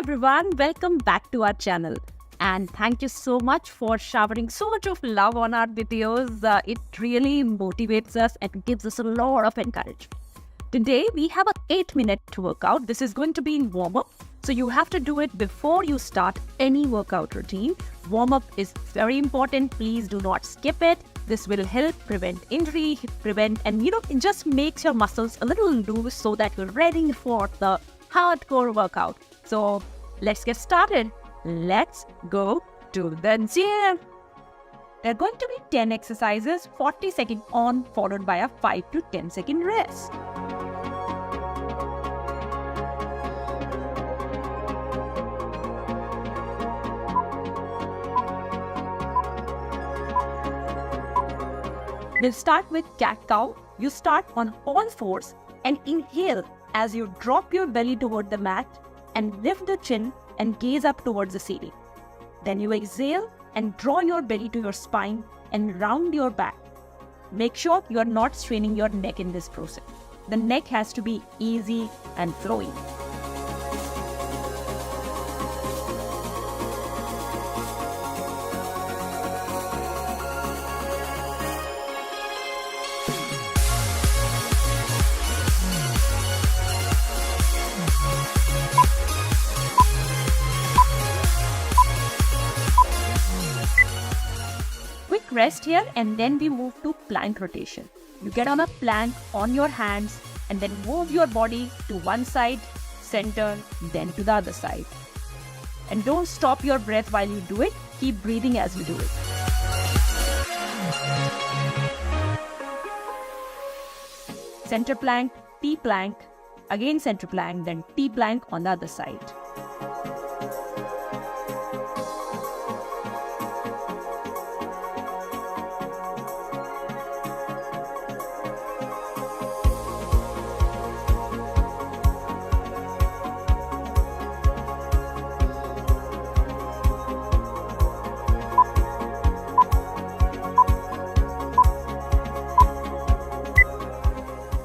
everyone, welcome back to our channel. And thank you so much for showering so much of love on our videos. It really motivates us and gives us a lot of encouragement. Today we have a 8-minute workout. This is going to be in warm-up. So you have to do it before you start any workout routine. Warm-up is very important. Please do not skip it. This will help prevent injury, it just makes your muscles a little loose so that you're ready for the hardcore workout. So let's get started. Let's go to the gym. There are going to be 10 exercises, 40 seconds on, followed by a 5 to 10 second rest. We'll start with cat-cow. You start on all fours and inhale as you drop your belly toward the mat and lift the chin and gaze up towards the ceiling. Then you exhale and draw your belly to your spine and round your back. Make sure you are not straining your neck in this process. The neck has to be easy and flowing. Rest here and then we move to plank rotation. You get on a plank on your hands and then move your body to one side, center, then to the other side. And don't stop your breath while you do it. Keep breathing as you do it. Center plank, T plank, again center plank, then T plank on the other side.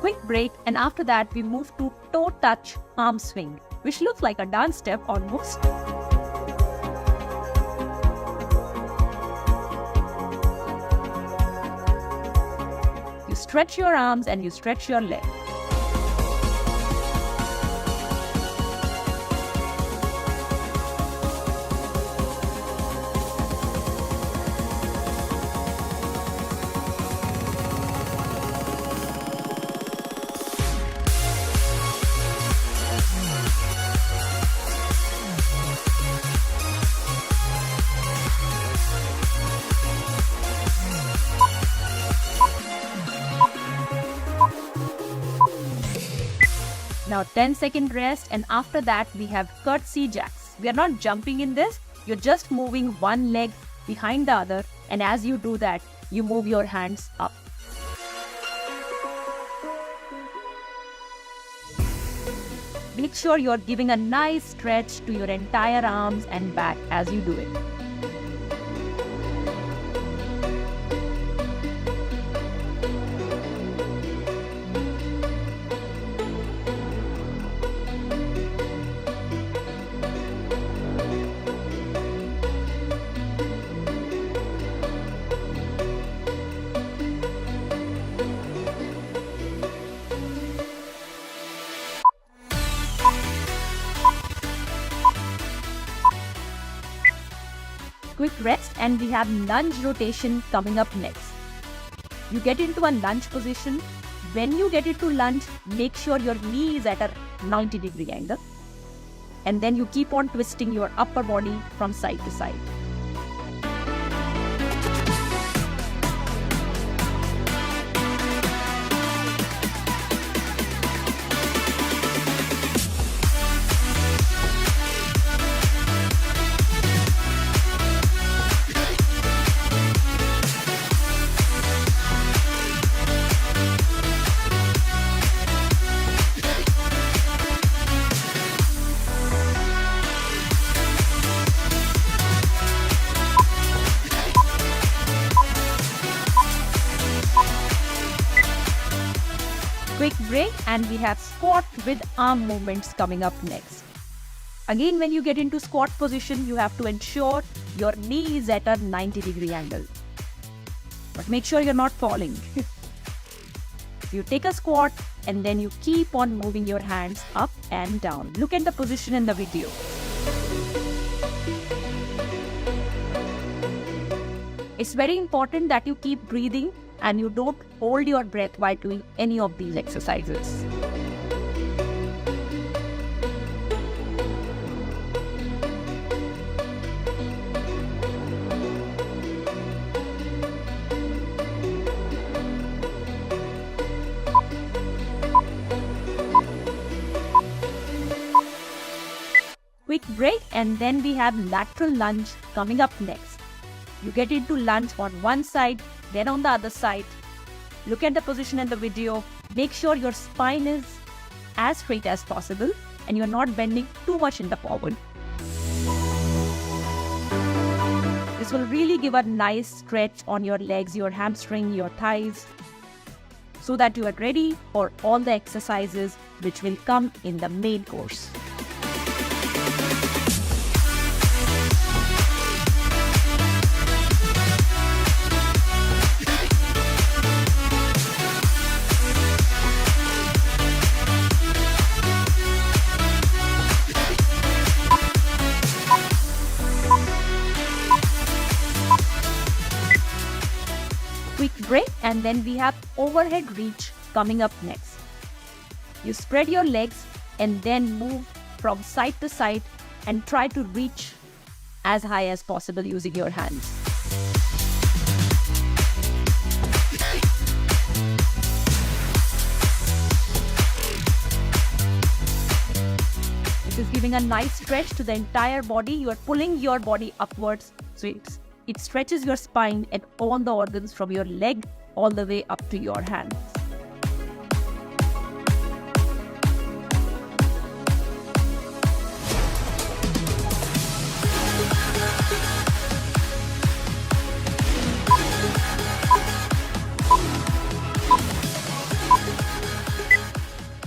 Quick break, and after that we move to toe touch arm swing, which looks like a dance step almost. You stretch your arms and you stretch your legs. Now 10-second rest, and after that we have curtsy jacks. We are not jumping in this, you're just moving one leg behind the other, and as you do that, you move your hands up. Make sure you're giving a nice stretch to your entire arms and back as you do it. Quick rest, and we have lunge rotation coming up next. You get into a lunge position. When you get into lunge, make sure your knee is at a 90-degree angle, and then you keep on twisting your upper body from side to side. quick break and we have squat with arm movements coming up next. Again, when you get into squat position, you have to ensure your knee is at a 90-degree angle. But make sure you're not falling. So you take a squat and then you keep on moving your hands up and down. Look at the position in the video. It's very important that you keep breathing and you don't hold your breath while doing any of these exercises. Quick break, and then we have lateral lunge coming up next. You get into lunge on one side, then on the other side. Look at the position in the video. Make sure your spine is as straight as possible and you're not bending too much in the forward. This will really give a nice stretch on your legs, your hamstring, your thighs, so that you are ready for all the exercises which will come in the main course. Quick break, and then we have overhead reach coming up next. You spread your legs and then move from side to side and try to reach as high as possible using your hands. This is giving a nice stretch to the entire body. You are pulling your body upwards, so it stretches your spine and all the organs from your leg all the way up to your hands.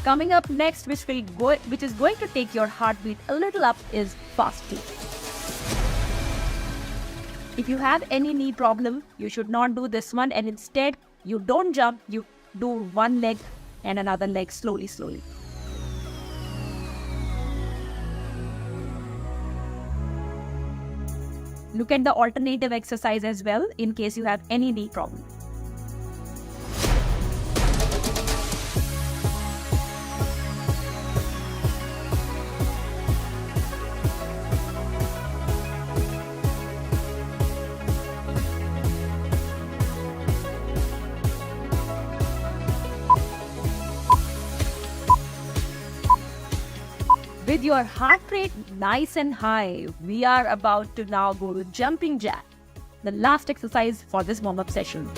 Coming up next, which is going to take your heartbeat a little up, is fasting. If you have any knee problem, you should not do this one, and instead you don't jump, you do one leg and another leg slowly. Look at the alternative exercise as well in case you have any knee problem. With your heart rate nice and high, we are about to now go to jumping jack, the last exercise for this warm-up session.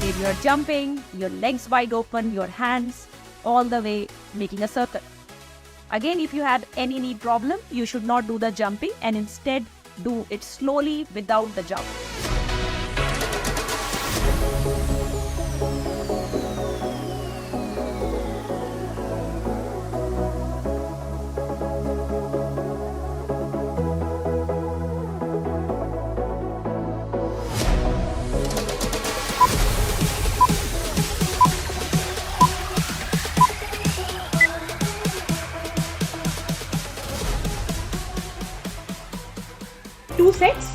If you're jumping, your legs wide open, your hands all the way making a circle. Again, if you have any knee problem, you should not do the jumping and instead do it slowly without the jump. Two sets,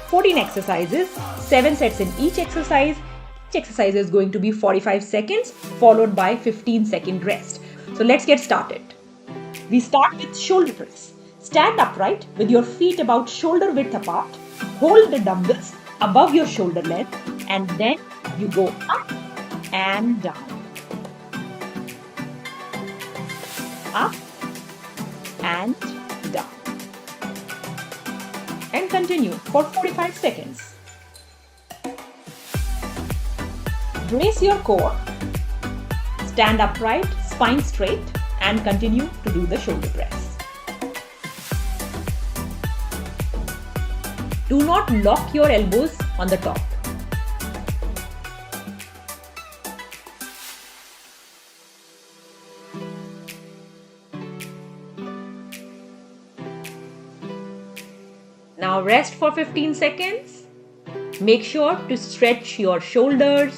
14 exercises, 7 sets in each exercise. Each exercise is going to be 45 seconds followed by 15-second rest. So let's get started. We start with shoulder press. Stand upright with your feet about shoulder width apart. Hold the dumbbells above your shoulder length and then you go up and down. Up and down. And continue for 45 seconds. Brace your core. Stand upright, spine straight, and continue to do the shoulder press. Do not lock your elbows on the top. Rest for 15 seconds. Make sure to stretch your shoulders.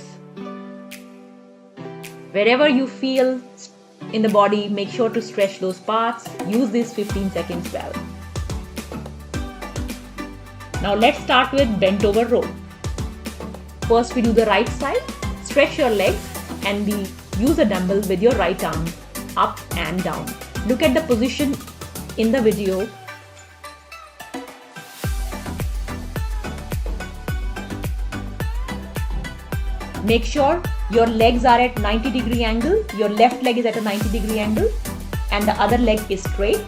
Wherever you feel in the body, make sure to stretch those parts. Use these 15 seconds well. Now let's start with bent over row. First we do the right side. Stretch your legs and use a dumbbell with your right arm up and down. Look at the position in the video. Make sure your legs are at 90-degree angle. Your left leg is at a 90-degree angle and the other leg is straight.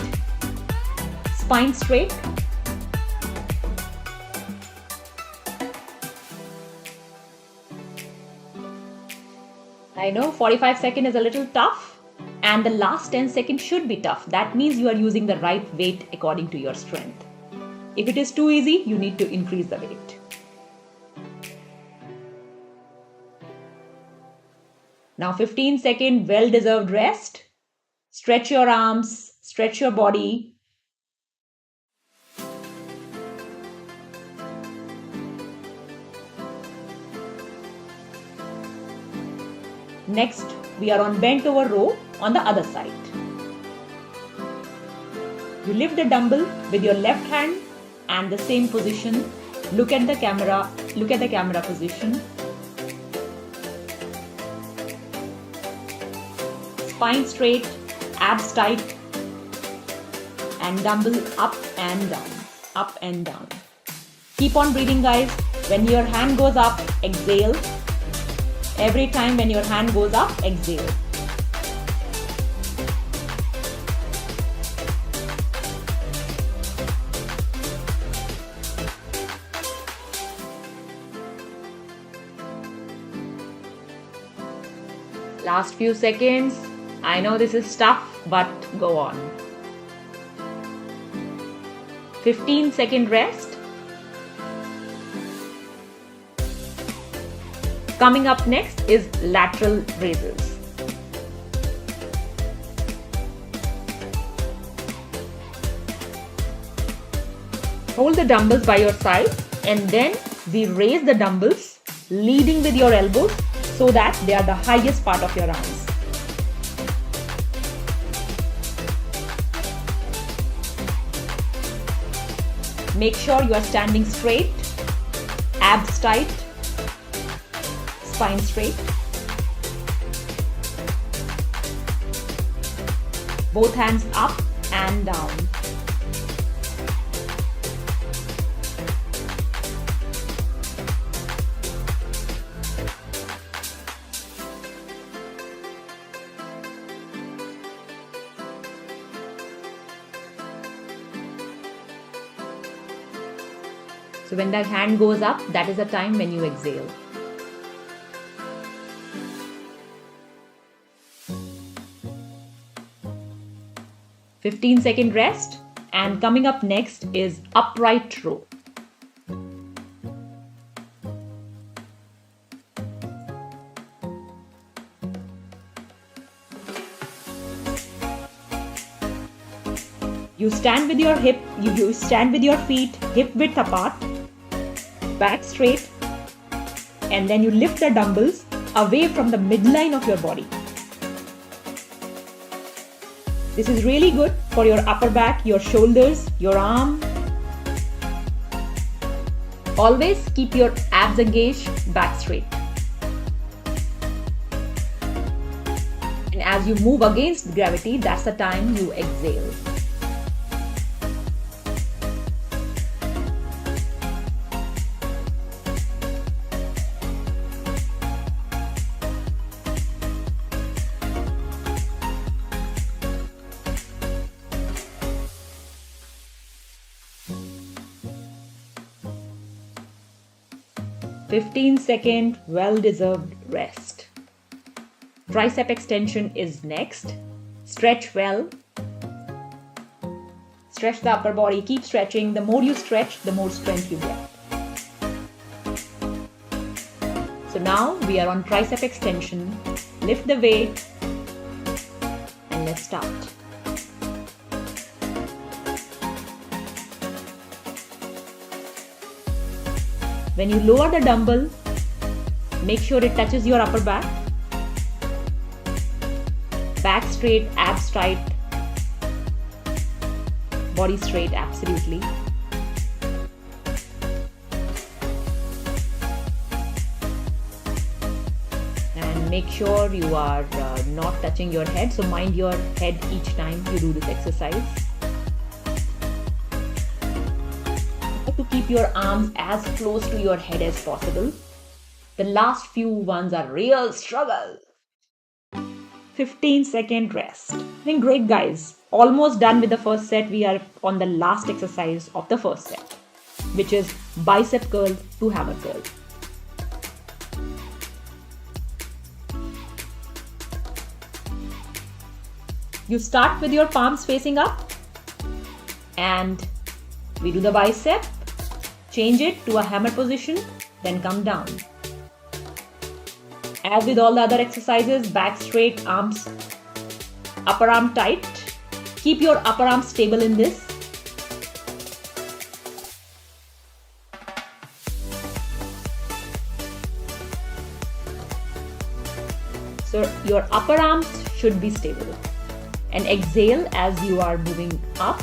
Spine straight. I know 45 seconds is a little tough and the last 10 seconds should be tough. That means you are using the right weight according to your strength. If it is too easy, you need to increase the weight. Now 15 second well-deserved rest. Stretch your arms, stretch your body. Next, we are on bent over row on the other side. You lift the dumbbell with your left hand and the same position. Look at the camera position. Spine straight, abs tight, and dumbbell up and down, up and down. Keep on breathing, guys. When your hand goes up, exhale. Every time when your hand goes up, exhale. Last few seconds. I know this is tough, but go on. 15-second rest. Coming up next is lateral raises. Hold the dumbbells by your side and then we raise the dumbbells leading with your elbows so that they are the highest part of your arms. Make sure you are standing straight, abs tight, spine straight. Both hands up and down. So when that hand goes up, that is the time when you exhale. "15-second rest, and coming up next is upright row. You stand with your feet hip width apart, back straight, and then you lift the dumbbells away from the midline of your body. This is really good for your upper back, your shoulders, your arm. Always keep your abs engaged, back straight. And as you move against gravity, that's the time you exhale. "15-second well-deserved rest. Tricep extension is next. Stretch well. Stretch the upper body. Keep stretching. The more you stretch, the more strength you get. So now we are on tricep extension. Lift the weight and let's start. When you lower the dumbbell, make sure it touches your upper back. Back straight, abs tight, body straight, absolutely. And make sure you are not touching your head, so mind your head each time you do this exercise. To keep your arms as close to your head as possible. The last few ones are real struggle. 15-second rest. I think great, guys. Almost done with the first set. We are on the last exercise of the first set, which is bicep curl to hammer curl. You start with your palms facing up and we do the bicep, change it to a hammer position, then come down. As with all the other exercises, back straight, arms, upper arm tight. Keep your upper arm stable in this. So your upper arms should be stable. And exhale as you are moving up.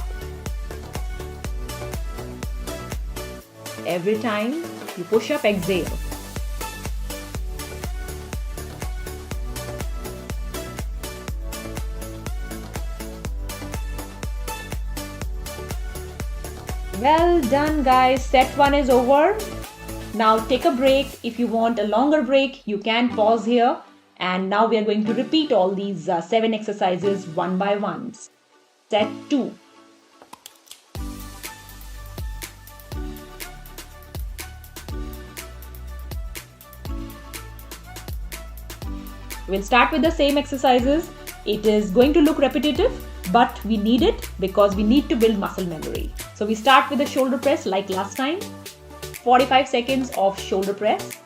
Every time you push up, exhale. Well done, guys. Set 1 is over. Now take a break. If you want a longer break, you can pause here. And now we are going to repeat all these 7 exercises one by one. Set 2. We'll start with the same exercises. It is going to look repetitive, but we need it because we need to build muscle memory. So we start with the shoulder press like last time. 45 seconds of shoulder press.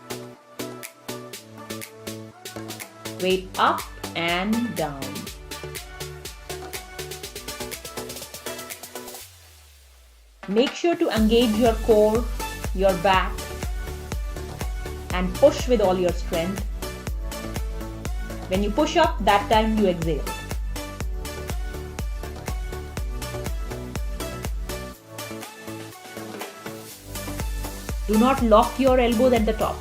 Weight up and down. Make sure to engage your core, your back, and push with all your strength. When you push up, that time you exhale. Do not lock your elbows at the top.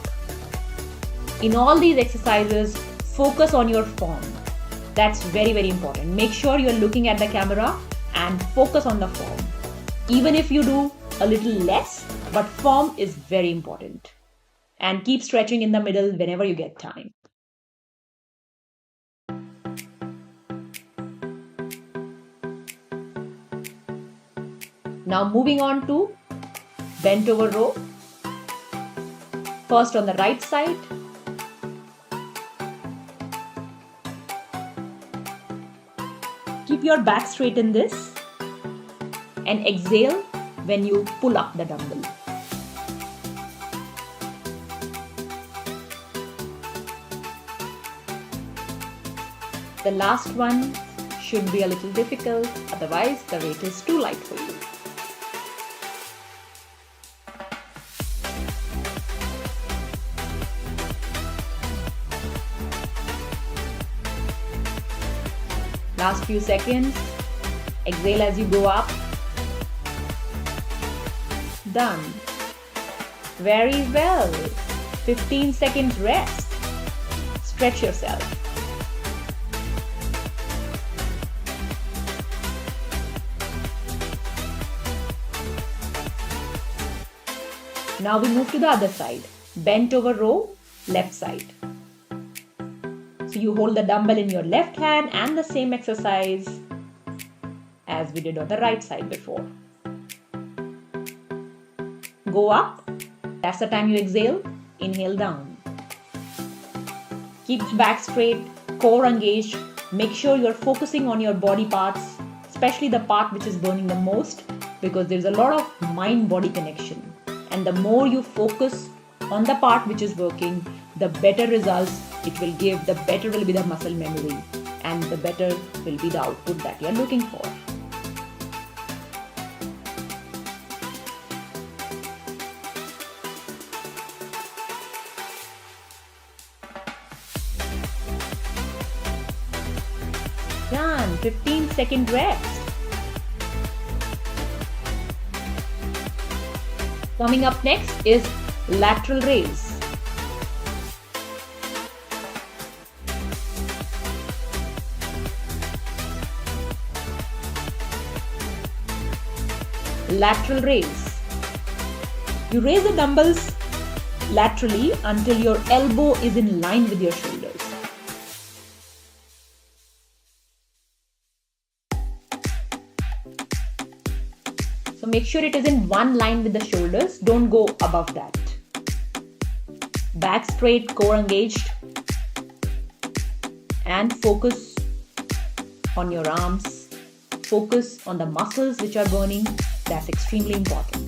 In all these exercises, focus on your form. That's very, very important. Make sure you're looking at the camera and focus on the form. Even if you do a little less, but form is very important. And keep stretching in the middle whenever you get time. Now moving on to bent over row. First on the right side. Keep your back straight in this and exhale when you pull up the dumbbell. The last one should be a little difficult, otherwise the weight is too light for you. Last few seconds. Exhale as you go up. Done. Very well. 15 seconds rest. Stretch yourself. Now we move to the other side. Bent over row, left side. So you hold the dumbbell in your left hand and the same exercise as we did on the right side before. Go up. That's the time you exhale. Inhale down. Keep the back straight, core engaged. Make sure you're focusing on your body parts, especially the part which is burning the most, because there's a lot of mind-body connection. And the more you focus on the part which is working, the better results it will give, the better will be the muscle memory, and the better will be the output that you're looking for. done. 15-second rest. Coming up next is lateral raise. Lateral raise. You raise the dumbbells laterally until your elbow is in line with your shoulders. So make sure it is in one line with the shoulders. Don't go above that. Back straight, core engaged. And focus on your arms. Focus on the muscles which are burning. That's extremely important.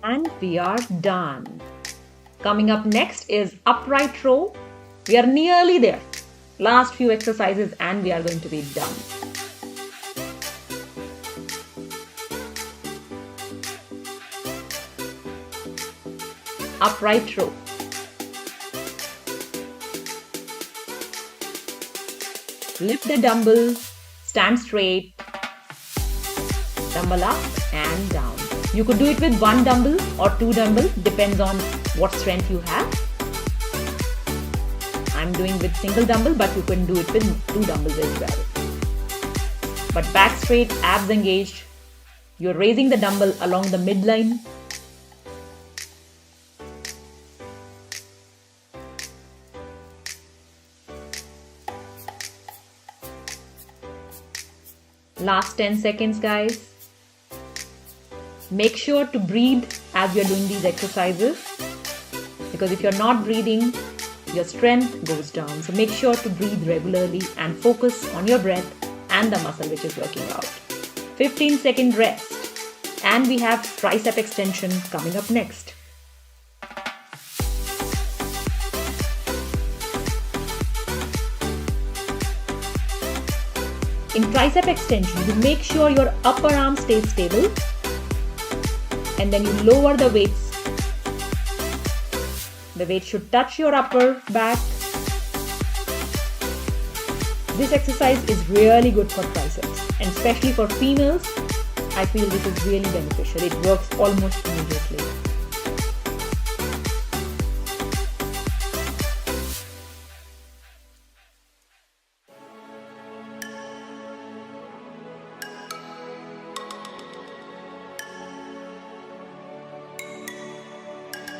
And we are done. Coming up next is upright row. We are nearly there. Last few exercises and we are going to be done. Upright row. Lift the dumbbell, stand straight, dumbbell up and down. You could do it with one dumbbell or two dumbbell, depends on what strength you have. I'm doing with single dumbbell, but you can do it with two dumbbells as well. But back straight, abs engaged. You're raising the dumbbell along the midline. Last 10 seconds, guys. Make sure to breathe as you're doing these exercises, because if you're not breathing, your strength goes down. So make sure to breathe regularly and focus on your breath and the muscle which is working out. 15-second rest. And we have tricep extension coming up next. In tricep extension, you make sure your upper arm stays stable. And then you lower the weights. The weight should touch your upper back. This exercise is really good for triceps, and especially for females, I feel this is really beneficial. It works almost immediately.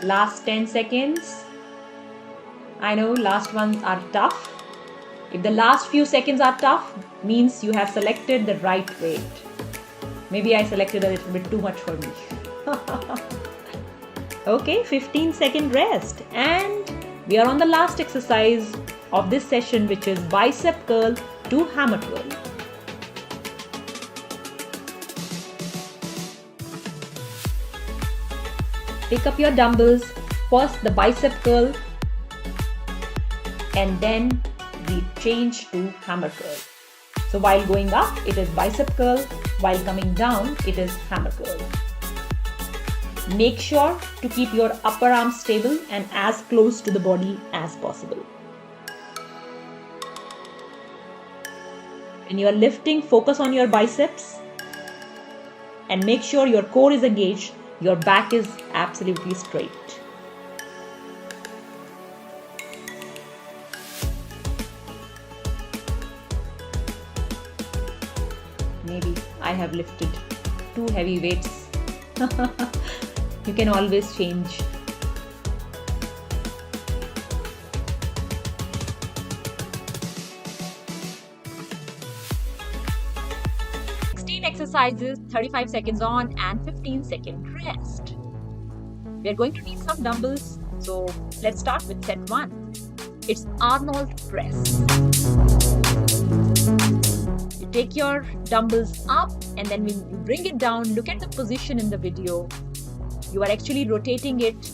Last 10 seconds. I know last ones are tough. If the last few seconds are tough, means you have selected the right weight. Maybe I selected a little bit too much for me. Okay, 15-second rest. And we are on the last exercise of this session, which is bicep curl to hammer curl. Pick up your dumbbells, first the bicep curl, and then we change to hammer curl. So while going up, it is bicep curl. While coming down, it is hammer curl. Make sure to keep your upper arm stable and as close to the body as possible. When you are lifting, focus on your biceps and make sure your core is engaged. Your back is absolutely straight. Maybe I have lifted too heavy weights. You can always change. Exercises, 35 seconds on and 15-second rest. We are going to need some dumbbells, so let's start with set 1. It's Arnold press. You take your dumbbells up and then when you bring it down, look at the position in the video. You are actually rotating it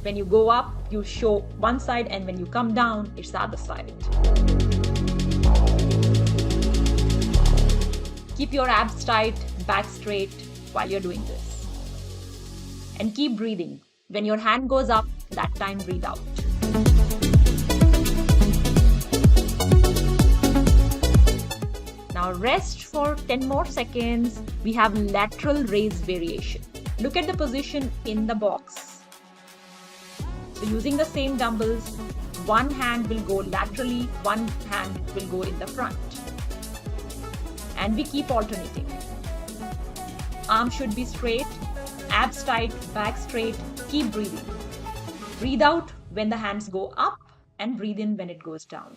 When you go up, you show one side, and when you come down, it's the other side. Keep your abs tight, back straight while you're doing this. And keep breathing. When your hand goes up, that time breathe out. Now rest for 10 more seconds. We have lateral raise variation. Look at the position in the box. So using the same dumbbells, one hand will go laterally, one hand will go in the front. And we keep alternating. Arms should be straight, abs tight, back straight. Keep breathing. Breathe out when the hands go up and breathe in when it goes down.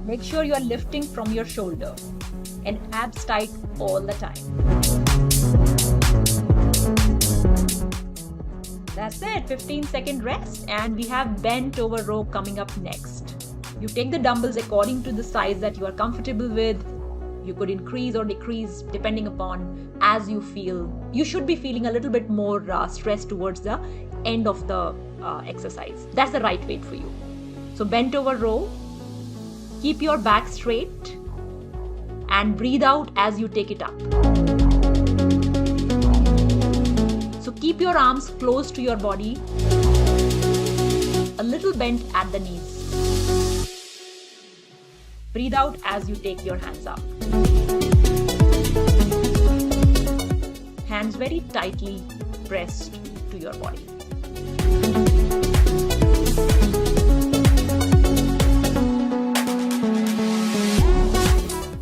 Make sure you are lifting from your shoulder and abs tight all the time. That's it, 15-second rest, and we have bent over row coming up next. You take the dumbbells according to the size that you are comfortable with. You could increase or decrease depending upon as you feel. You should be feeling a little bit more stress towards the end of the exercise. That's the right weight for you. So bent over row. Keep your back straight and breathe out as you take it up. So keep your arms close to your body, a little bent at the knees. Breathe out as you take your hands up. Hands very tightly pressed to your body.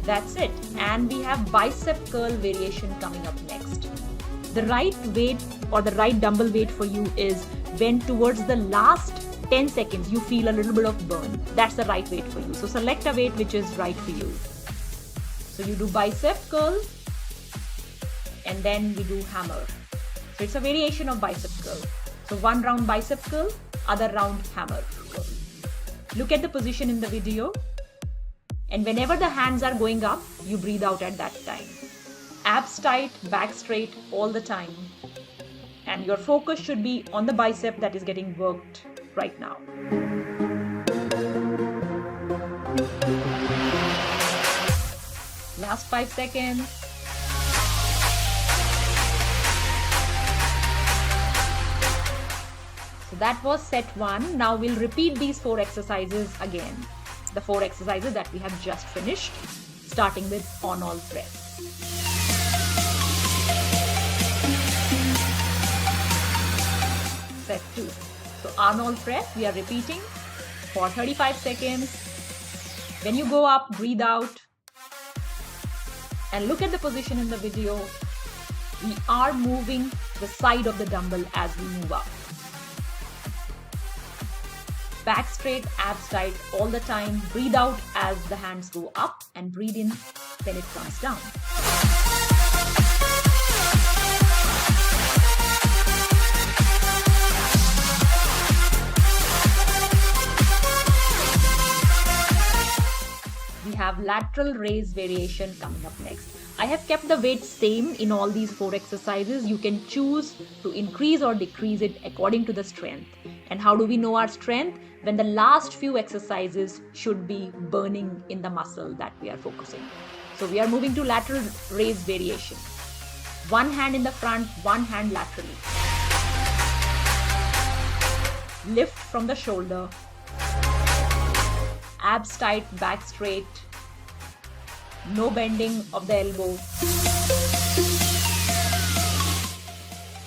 That's it. And we have bicep curl variation coming up next. The right weight or the right dumbbell weight for you is when towards the last 10 seconds you feel a little bit of burn. That's the right weight for you. So select a weight which is right for you. So you do bicep curl and then we do hammer. So it's a variation of bicep curl. So one round bicep curl, other round hammer curl. Look at the position in the video. And whenever the hands are going up, you breathe out at that time. Abs tight, back straight all the time. And your focus should be on the bicep that is getting worked right now. Last 5 seconds. So that was set 1. Now we'll repeat these 4 exercises again. The 4 exercises that we have just finished, starting with on-all press. Set 2. So on-all press, we are repeating for 35 seconds. When you go up, breathe out. And look at the position in the video. We are moving the side of the dumbbell as we move up. Back straight, abs tight all the time. Breathe out as the hands go up and breathe in when it comes down. We have lateral raise variation coming up next. I have kept the weight same in all these 4 exercises. You can choose to increase or decrease it according to the strength. And how do we know our strength? When the last few exercises should be burning in the muscle that we are focusing. So we are moving to lateral raise variation. One hand in the front, one hand laterally. Lift from the shoulder. Abs tight, back straight. No bending of the elbow.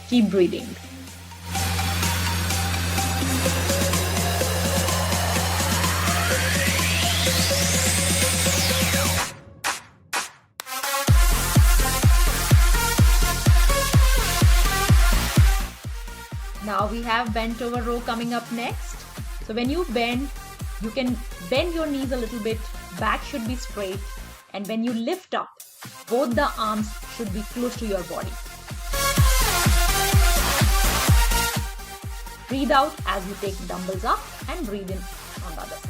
Keep breathing. Now we have bent over row coming up next. So when you bend, you can bend your knees a little bit, back should be straight, and when you lift up, both the arms should be close to your body. Breathe out as you take dumbbells up and breathe in on the other side.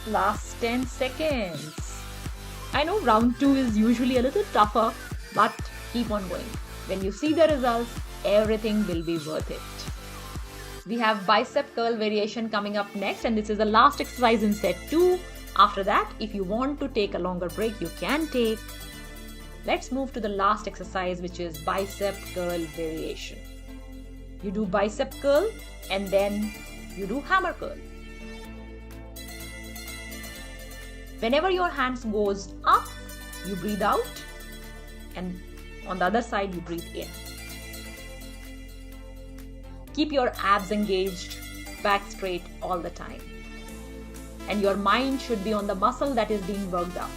Last 10 seconds. I know round 2 is usually a little tougher, but keep on going. When you see the results, everything will be worth it. We have bicep curl variation coming up next, and this is the last exercise in set 2. After that, if you want to take a longer break, you can take. Let's move to the last exercise, which is bicep curl variation. You do bicep curl and then you do hammer curl. Whenever your hands goes up, you breathe out, and on the other side you breathe in. Keep your abs engaged, back straight all the time. And your mind should be on the muscle that is being worked up.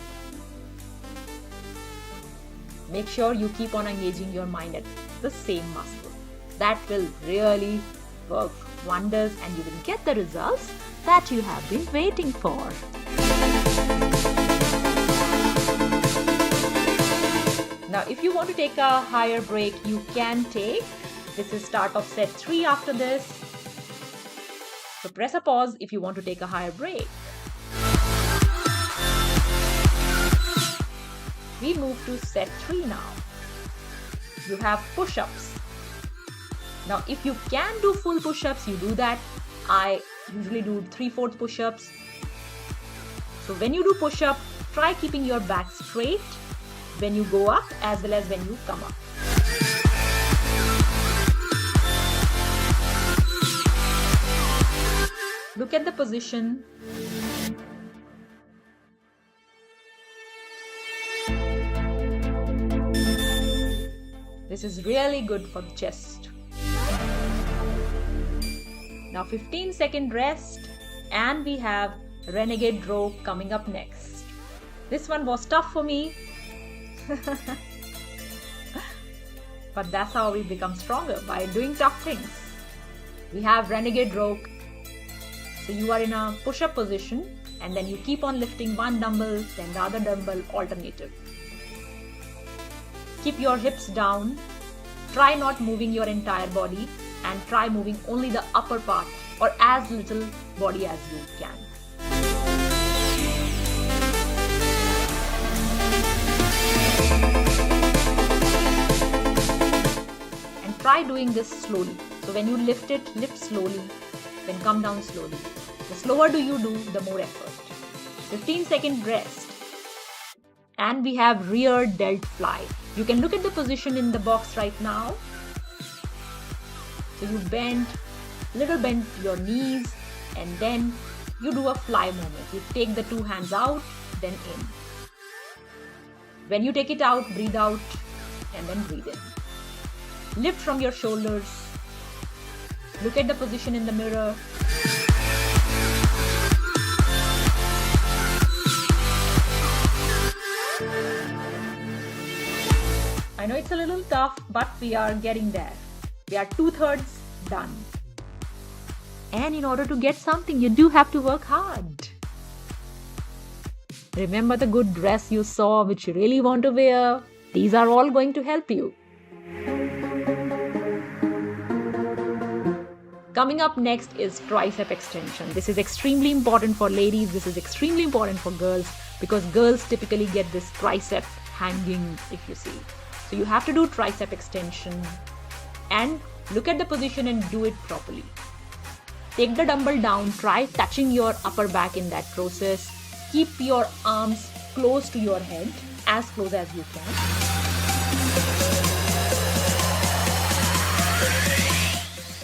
Make sure you keep on engaging your mind at the same muscle. That will really work wonders, and you will get the results that you have been waiting for. Now, if you want to take a higher break, you can take. This is start of set 3 after this. So press a pause if you want to take a higher break. We move to set 3 now. You have push-ups. Now, if you can do full push-ups, you do that. I usually do 3/4 push-ups. So when you do push-up, try keeping your back straight when you go up as well as when you come up. Look at the position. This is really good for the chest. Now 15-second rest, and we have renegade row coming up next. This one was tough for me. But that's how we become stronger, by doing tough things. We have renegade row. So you are in a push-up position, and then you keep on lifting one dumbbell, then the other dumbbell, alternative. Keep your hips down. Try not moving your entire body, and try moving only the upper part or as little body as you can. And try doing this slowly. So when you lift it, lift slowly, then come down slowly. The slower do you do, the more effort. 15-second rest. And we have rear delt fly. You can look at the position in the box right now. So you bend your knees, and then you do a fly movement. You take the two hands out, then in. When you take it out, breathe out, and then breathe in. Lift from your shoulders. Look at the position in the mirror. I know it's a little tough, but we are getting there. We are 2/3 done. And in order to get something, you do have to work hard. Remember the good dress you saw, which you really want to wear? These are all going to help you. Coming up next is tricep extension. This is extremely important for ladies. This is extremely important for girls, because girls typically get this tricep hanging, if you see. So you have to do tricep extension, and look at the position and do it properly. Take the dumbbell down, try touching your upper back in that process. Keep your arms close to your head, as close as you can.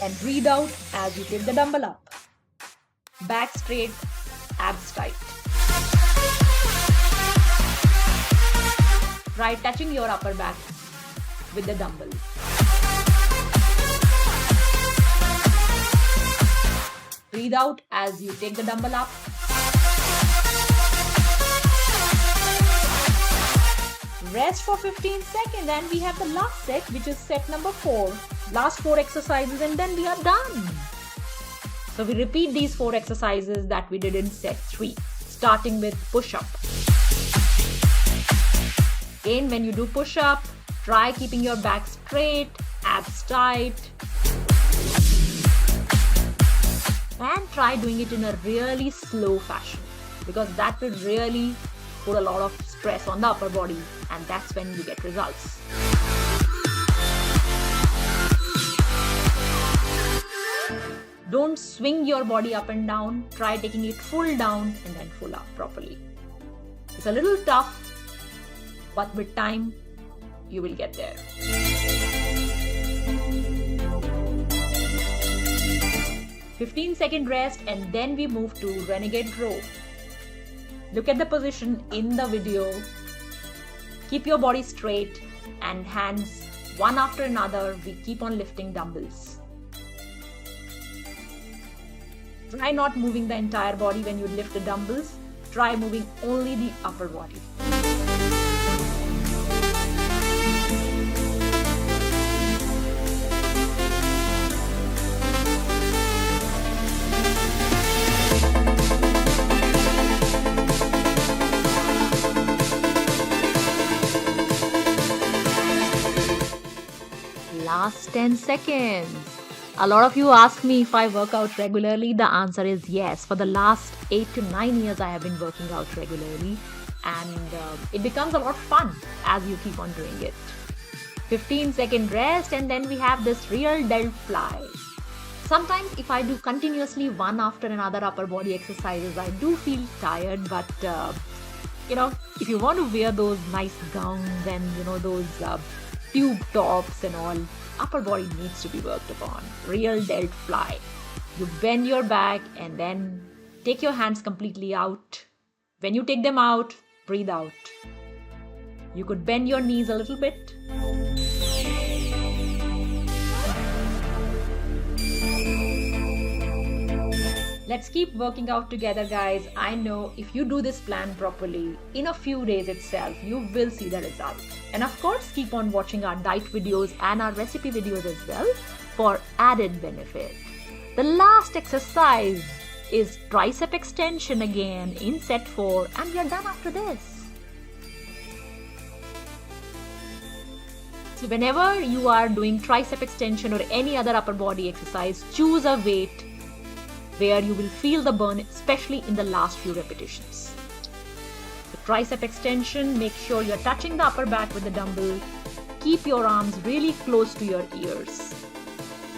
And breathe out as you take the dumbbell up. Back straight, abs tight. Try touching your upper back with the dumbbell. Breathe out as you take the dumbbell up. rest for 15 seconds, and we have the last set, which is set number 4. Last 4 exercises and then we are done. So we repeat these 4 exercises that we did in set 3, starting with push-up. Again, when you do push-up, try keeping your back straight, abs tight, and try doing it in a really slow fashion, because that will really put a lot of stress on the upper body, and that's when you get results. Don't swing your body up and down. Try taking it full down and then full up properly. It's a little tough, but with time, you will get there. "15-second rest, and then we move to renegade row. Look at the position in the video. Keep your body straight and hands one after another. We keep on lifting dumbbells. Try not moving the entire body when you lift the dumbbells. Try moving only the upper body. Last 10 seconds. A lot of you ask me if I work out regularly. The answer is yes. For the last 8 to 9 years, I have been working out regularly, and it becomes a lot of fun as you keep on doing it. 15-second rest, and then we have this real delt fly. Sometimes if I do continuously one after another upper body exercises, I do feel tired, but if you want to wear those nice gowns and those tube tops and all, upper body needs to be worked upon. Real delt fly. You bend your back and then take your hands completely out. When you take them out, breathe out. You could bend your knees a little bit. Let's keep working out together, guys. I know if you do this plan properly, in a few days itself, you will see the result. And of course, keep on watching our diet videos and our recipe videos as well for added benefit. The last exercise is tricep extension again in set 4, and we are done after this. So whenever you are doing tricep extension or any other upper body exercise, choose a weight where you will feel the burn, especially in the last few repetitions. The tricep extension, make sure you're touching the upper back with the dumbbell. Keep your arms really close to your ears.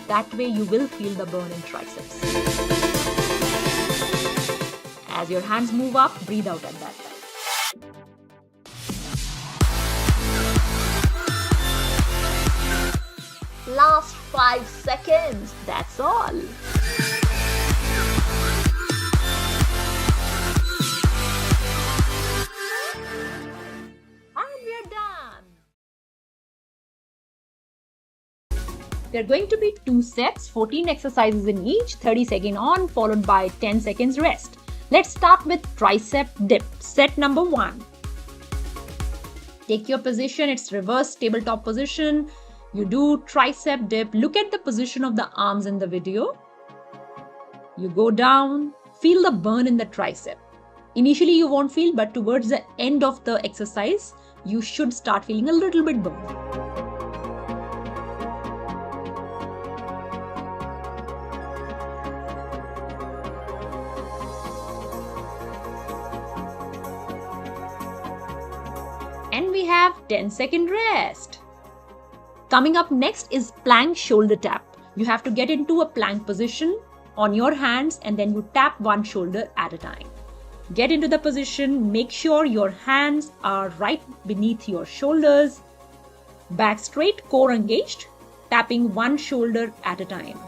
That way you will feel the burn in triceps. As your hands move up, breathe out at that time. Last 5 seconds, that's all. There are going to be 2 sets, 14 exercises in each, 30 seconds on, followed by 10 seconds rest. Let's start with tricep dip, set number 1. Take your position, it's reverse tabletop position. You do tricep dip. Look at the position of the arms in the video. You go down, feel the burn in the tricep. Initially you won't feel, but towards the end of the exercise, you should start feeling a little bit burn. And we have 10-second rest. Coming up next is plank shoulder tap. You have to get into a plank position on your hands and then you tap one shoulder at a time. Get into the position, make sure your hands are right beneath your shoulders. Back straight, core engaged, tapping one shoulder at a time.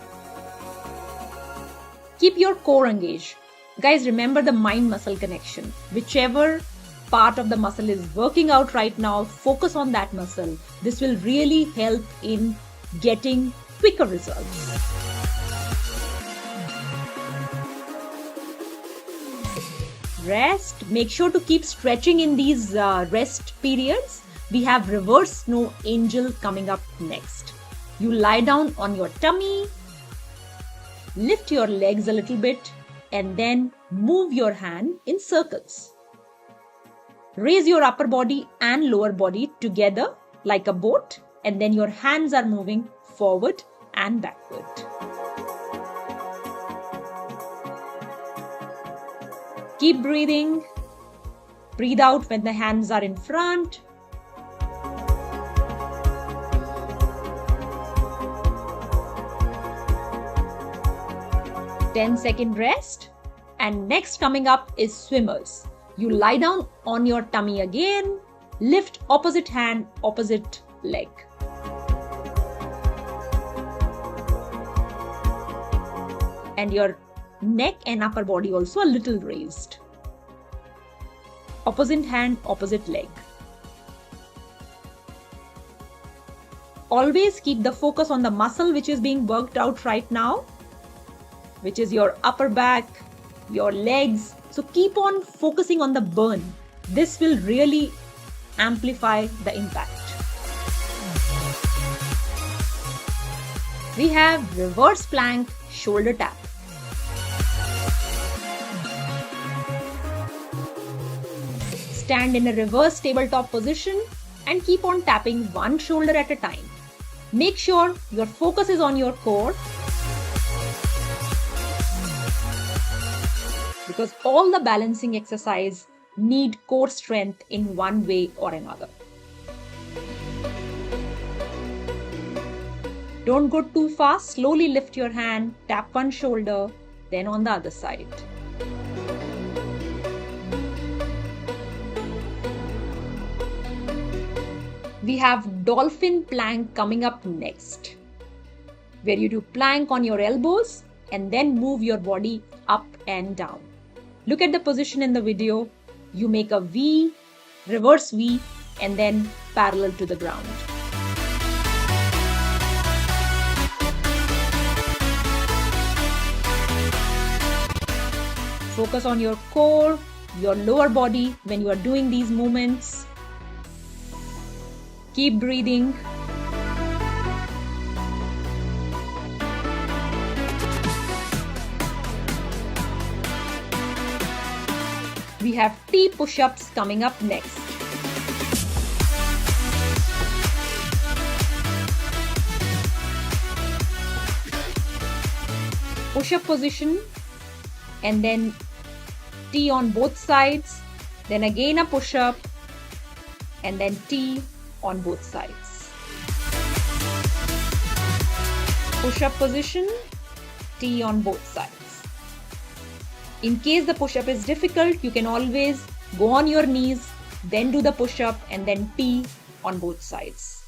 Keep your core engaged. Guys, remember the mind-muscle connection. Whichever part of the muscle is working out right now, focus on that muscle. This will really help in getting quicker results. Rest. Make sure to keep stretching in these rest periods. We have reverse snow angel coming up next. You lie down on your tummy, lift your legs a little bit, and then move your hand in circles. Raise your upper body and lower body together like a boat, and then your hands are moving forward and backward. Keep breathing. Breathe out when the hands are in front. Ten-second rest. And next coming up is swimmers. You lie down on your tummy again. Lift opposite hand, opposite leg. And your neck and upper body also a little raised. Opposite hand, opposite leg. Always keep the focus on the muscle which is being worked out right now, which is your upper back, your legs. So keep on focusing on the burn. This will really amplify the impact. We have reverse plank shoulder tap. Stand in a reverse tabletop position and keep on tapping one shoulder at a time. Make sure your focus is on your core, because all the balancing exercise need core strength in one way or another. Don't go too fast. Slowly lift your hand, tap one shoulder, then on the other side. We have dolphin plank coming up next, where you do plank on your elbows and then move your body up and down. Look at the position in the video. You make a V, reverse V, and then parallel to the ground. Focus on your core, your lower body when you are doing these movements. Keep breathing. We have T push-ups coming up next. Push-up position and then T on both sides, then again a push-up and then T on both sides. Push-up position, T on both sides. In case the push-up is difficult, you can always go on your knees, then do the push-up and then T on both sides.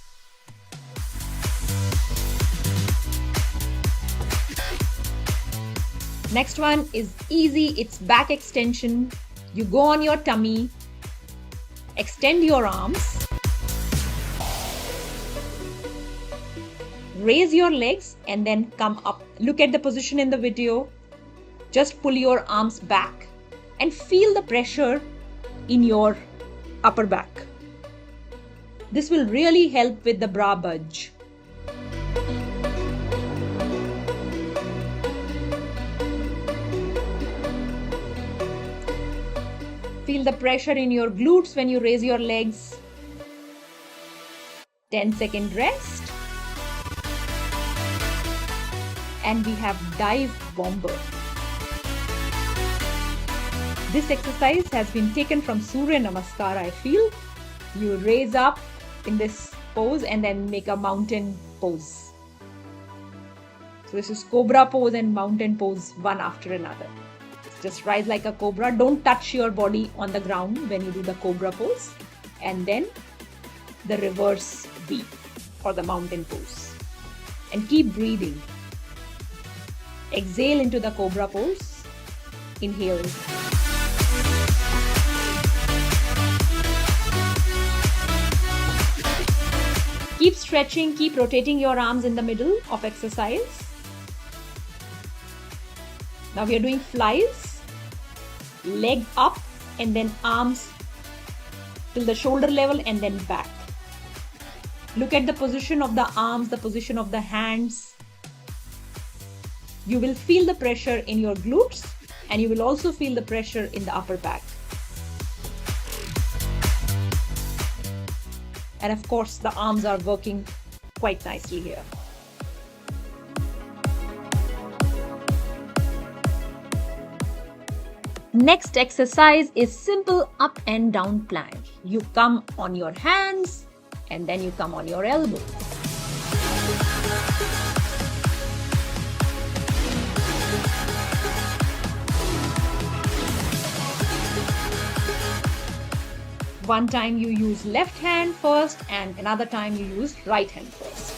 Next one is easy, it's back extension. You go on your tummy, extend your arms, raise your legs and then come up. Look at the position in the video. Just pull your arms back and feel the pressure in your upper back. This will really help with the bra bulge. Feel the pressure in your glutes when you raise your legs. 10-second rest. And we have dive bomber. This exercise has been taken from Surya Namaskar, I feel. You raise up in this pose and then make a mountain pose. So this is cobra pose and mountain pose, one after another. Just rise like a cobra. Don't touch your body on the ground when you do the cobra pose. And then the reverse V or the mountain pose. And keep breathing. Exhale into the cobra pose. Inhale. Keep stretching, keep rotating your arms in the middle of exercise. Now we are doing flies. Leg up and then arms till the shoulder level and then back. Look at the position of the arms, the position of the hands. You will feel the pressure in your glutes and you will also feel the pressure in the upper back. And of course, the arms are working quite nicely here. Next exercise is simple up and down plank. You come on your hands and then you come on your elbow. One time you use left hand first and another time you use right hand first.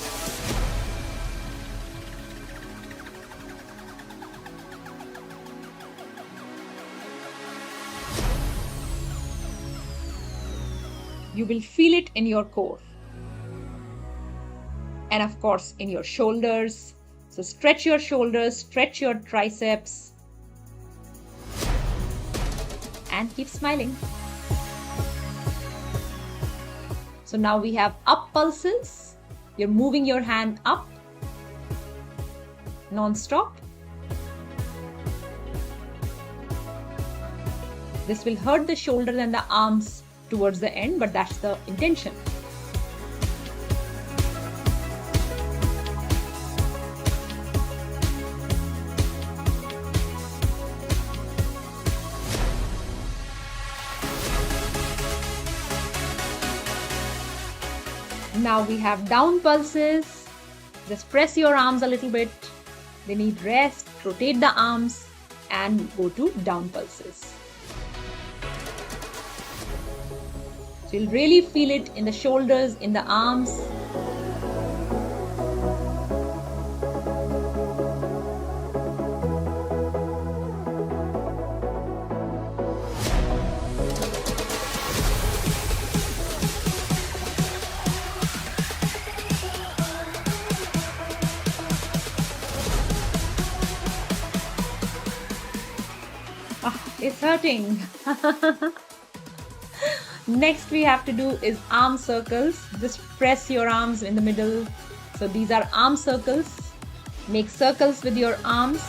You will feel it in your core and of course in your shoulders. So stretch your shoulders, stretch your triceps and keep smiling. So now we have up pulses. You're moving your hand up non-stop. This will hurt the shoulders and the arms towards the end, but that's the intention. Now we have down pulses. Just press your arms a little bit. They need rest. Rotate the arms and go to down pulses. So you'll really feel it in the shoulders, in the arms. It's hurting. Next we have to do is arm circles. Just press your arms in the middle. So these are arm circles. Make circles with your arms.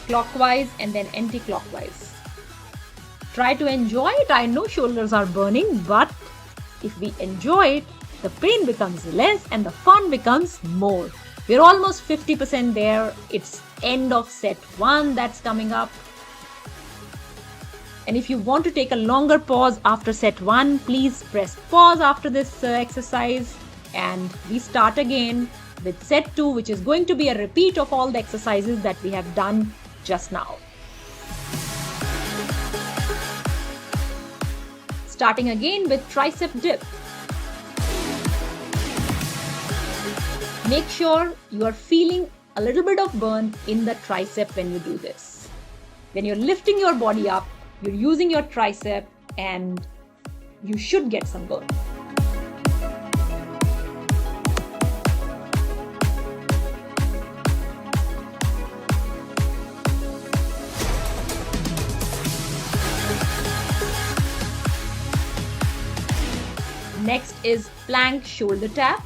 Clockwise and then anti-clockwise. Try to enjoy it. I know shoulders are burning, but if we enjoy it, the pain becomes less and the fun becomes more. We're almost 50% there. It's end of set 1 that's coming up. And if you want to take a longer pause after set 1, please press pause after this exercise and we start again with set 2, which is going to be a repeat of all the exercises that we have done just now. Starting again with tricep dip. Make sure you are feeling a little bit of burn in the tricep when you do this. When you're lifting your body up, you're using your tricep and you should get some burn. Next is plank shoulder tap.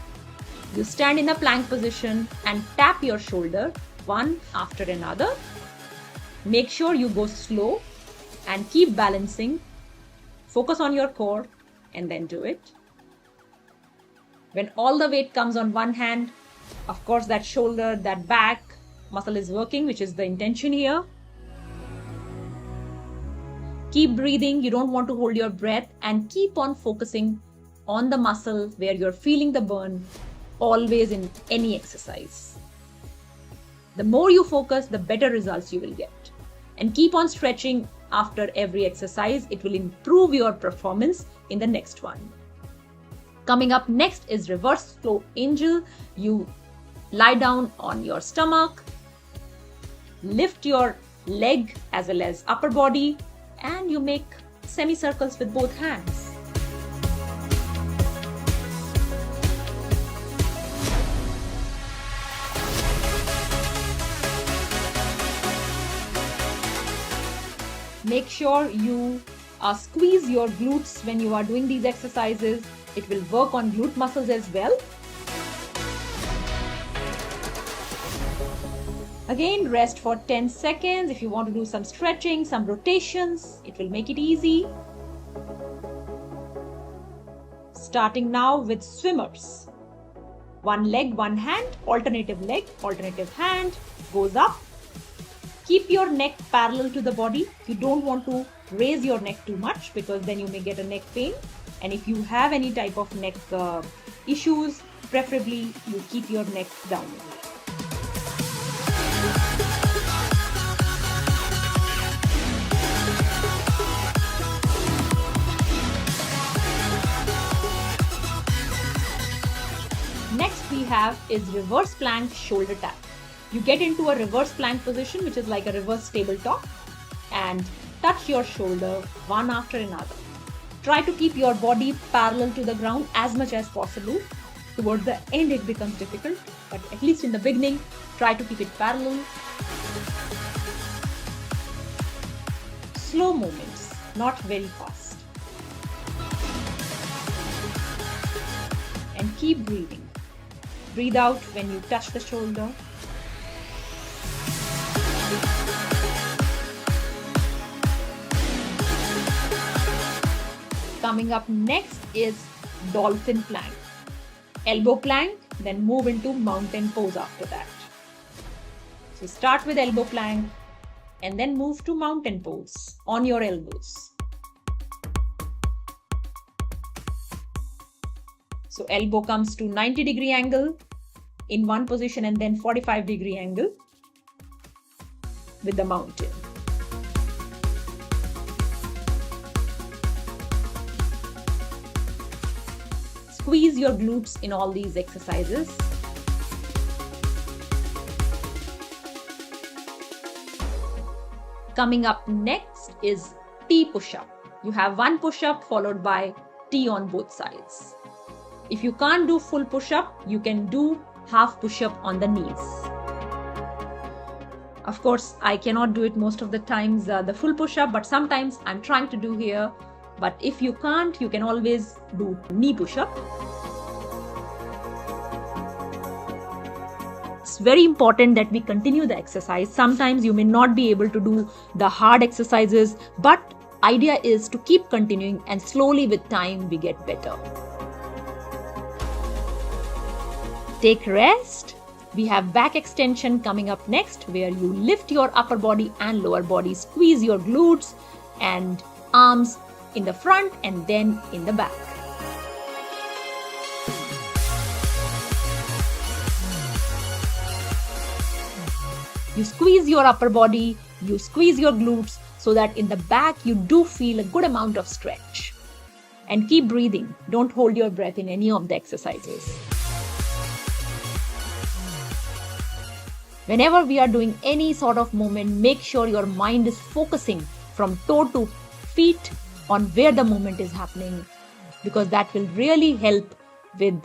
You stand in a plank position and tap your shoulder one after another. Make sure you go slow and keep balancing. Focus on your core and then do it. When all the weight comes on one hand, of course that shoulder, that back muscle is working, which is the intention here. Keep breathing. You don't want to hold your breath and keep on focusing on the muscle where you're feeling the burn. Always in any exercise. The more you focus, the better results you will get. And keep on stretching after every exercise. It will improve your performance in the next one. Coming up next is reverse flow angel. You lie down on your stomach, lift your leg as well as upper body, and you make semicircles with both hands. Make sure you Squeeze your glutes when you are doing these exercises. It will work on glute muscles as well. Again, rest for 10 seconds. If you want to do some stretching, some rotations, it will make it easy. Starting now with swimmers. One leg, one hand, alternative leg, alternative hand, goes up. Keep your neck parallel to the body. You don't want to raise your neck too much because then you may get a neck pain. And if you have any type of neck issues, preferably you keep your neck down. Next we have is reverse plank shoulder tap. You get into a reverse plank position, which is like a reverse tabletop, and touch your shoulder one after another. Try to keep your body parallel to the ground as much as possible. Towards the end it becomes difficult, but at least in the beginning, try to keep it parallel. Slow movements, not very fast. And keep breathing. Breathe out when you touch the shoulder. Coming up next is dolphin plank. Elbow plank, then move into mountain pose after that. So start with elbow plank and then move to mountain pose on your elbows. So elbow comes to 90-degree angle in one position and then 45-degree angle with the mountain. Squeeze your glutes in all these exercises. Coming up next is T push-up. You have one push-up followed by T on both sides. If you can't do full push-up, you can do half push-up on the knees. Of course, I cannot do it most of the times, the full push-up, but sometimes I'm trying to do here. But if you can't, you can always do knee push-up. It's very important that we continue the exercise. Sometimes you may not be able to do the hard exercises, but idea is to keep continuing and slowly with time we get better. Take rest. We have back extension coming up next, where you lift your upper body and lower body, squeeze your glutes and arms in the front and then in the back. You squeeze your upper body, you squeeze your glutes so that in the back you do feel a good amount of stretch. And keep breathing. Don't hold your breath in any of the exercises. Whenever we are doing any sort of movement, make sure your mind is focusing from toe to feet on where the movement is happening, because that will really help with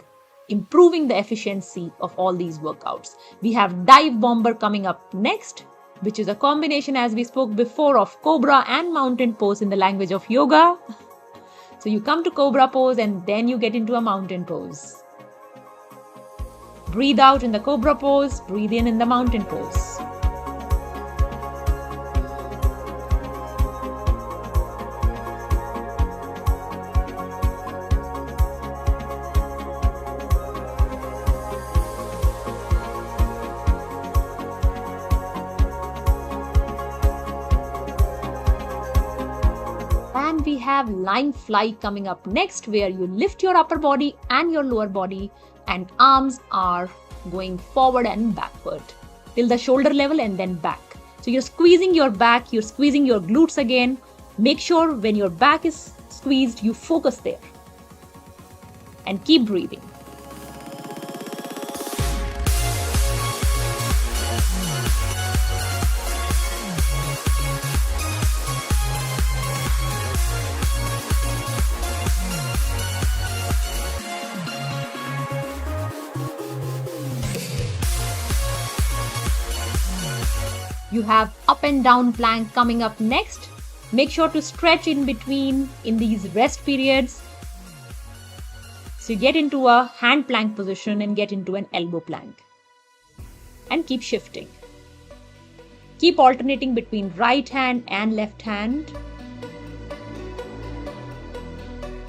improving the efficiency of all these workouts. We have dive bomber coming up next, which is a combination, as we spoke before, of cobra and mountain pose in the language of yoga. So you come to cobra pose and then you get into a mountain pose. Breathe out in the cobra pose, breathe in the mountain pose. And we have lying fly coming up next, where you lift your upper body and your lower body and arms are going forward and backward till the shoulder level and then back. So you're squeezing your back, you're squeezing your glutes again. Make sure when your back is squeezed, you focus there and keep breathing. You have up and down plank coming up next, Make sure to stretch in between in these rest periods. So you get into a hand plank position and get into an elbow plank. And keep shifting. Keep alternating between right hand and left hand.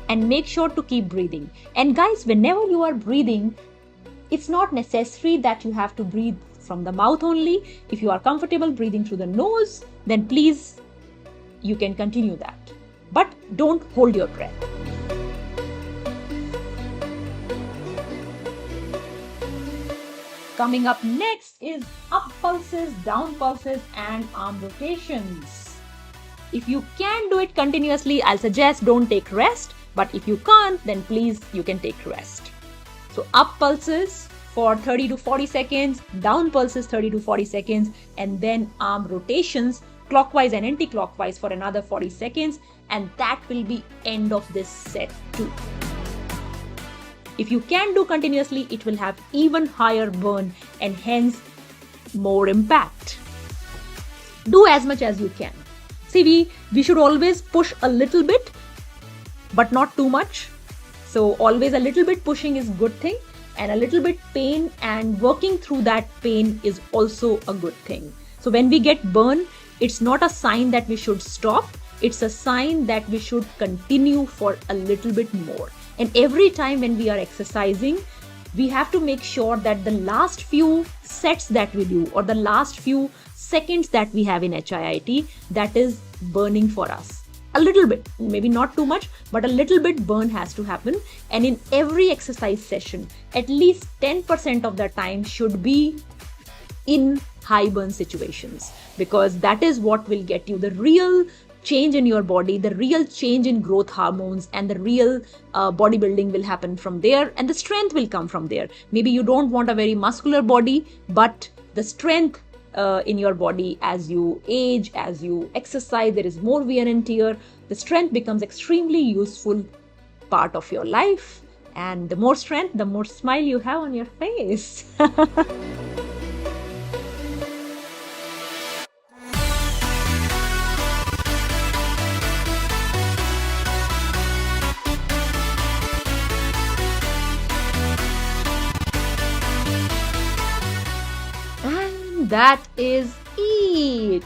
And make sure to keep breathing. And guys, whenever you are breathing, it's not necessary that you have to breathe from the mouth only. If you are comfortable breathing through the nose, then please, you can continue that. But don't hold your breath. Coming up next is up pulses, down pulses, and arm rotations. If you can do it continuously, I'll suggest don't take rest. But if you can't, then please, you can take rest. So up pulses for 30 to 40 seconds, down pulses 30 to 40 seconds, and then arm rotations clockwise and anti-clockwise for another 40 seconds. And that will be end of this set too. If you can do continuously, it will have even higher burn and hence more impact. Do as much as you can. See, we should always push a little bit, but not too much. So always a little bit pushing is a good thing, and a little bit pain and working through that pain is also a good thing. So when we get burn, it's not a sign that we should stop. It's a sign that we should continue for a little bit more. And every time when we are exercising, we have to make sure that the last few sets that we do or the last few seconds that we have in HIIT, that is burning for us. A little bit, maybe not too much, but a little bit burn has to happen. And in every exercise session, at least 10% of the time should be in high burn situations, because that is what will get you the real change in your body, the real change in growth hormones, and the real bodybuilding will happen from there, and the strength will come from there. Maybe you don't want a very muscular body, but the strength in your body as you age, as you exercise, there is more wear and tear. The strength becomes extremely useful part of your life, and the more strength, the more smile you have on your face. That is it.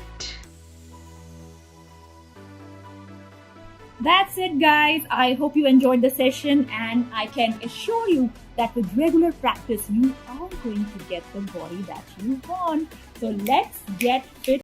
That's it, guys. I hope you enjoyed the session, and I can assure you that with regular practice, you are going to get the body that you want. So let's get fit